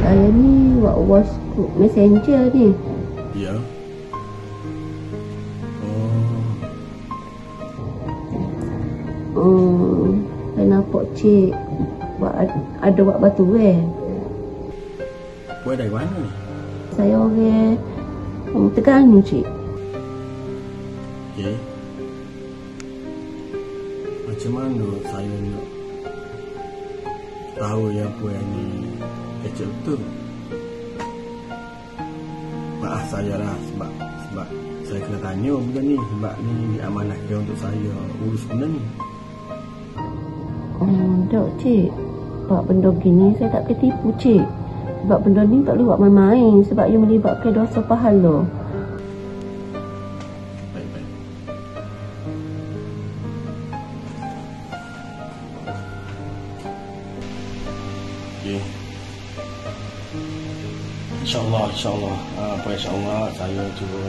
Saya ni buat WhatsApp Messenger ni. Ya. Saya nampak cik ada buat batu Buat dari mana ni? Saya orang Terengganu cik. Okey. Macam mana saya nak tahu yang apa yang ni kecil betul? Maaf saya lah sebab saya kena tanya benda ni, sebab ni diamanahkan untuk saya urus benda ni. Tak cik, buat benda gini saya tak boleh tipu cik. Sebab benda ni tak boleh buat main-main, sebab ia melibatkan dosa pahala. Baik-baik. Okey. InsyaAllah insyaAllah saya cuba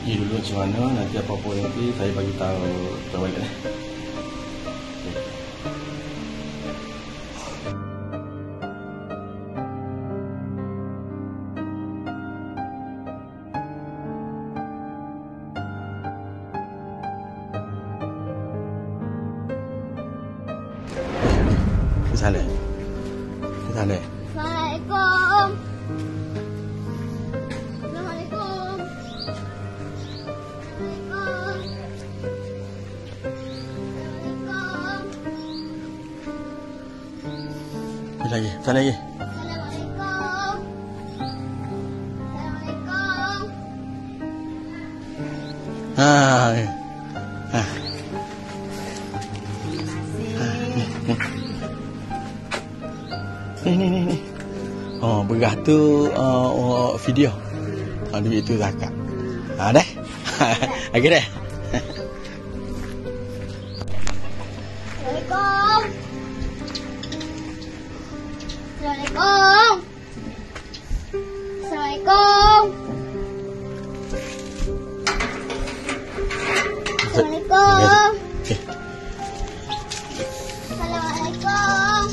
fikir dulu macam mana, nanti apa-apa nanti saya bagi tahu balik. Saleh. Saleh. Assalamualaikum. Assalamualaikum. Lagi. Assalamualaikum. Ni. Oh, berah tu video. Duit tu zakat. Dah. Okey dah. Assalamualaikum. Assalamualaikum. Okey. Assalamualaikum.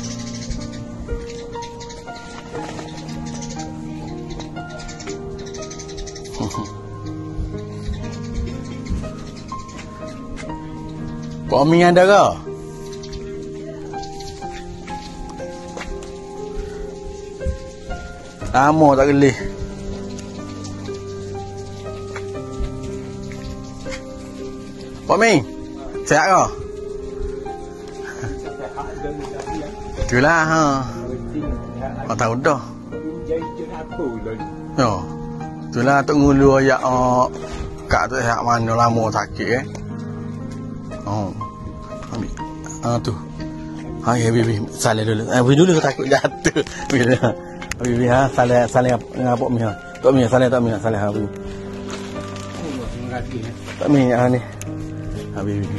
Pak Min ada ke? Lama tak gelih. Pak Min, sihat ke? Itulah ha. Kau tahu dah. Ya. Itulah tok ngulu ayak kak tu sihat mana lama sakit Oh. Ambil. Tu. Hai bibi, salah dulu. Bibi dulu takut jatuh. Bibi salah dengan Pak Min. Tok Min salah tak Min salah bibi. Tak Min ni. Bibi.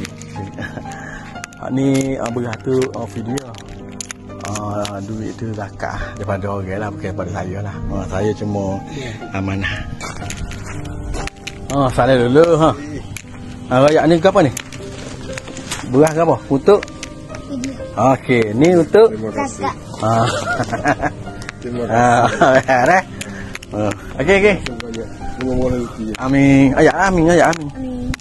Ni berah tu video. Duit tu zakat daripada orang lah, bukan daripada saya lah. Saya cuma amanah. Salah dulu ha. Rayak ni ke apa ni? Berah ke apa? Untuk? Okey, ni untuk Kakak. Dah. Okey. Amin. Amin. Amin.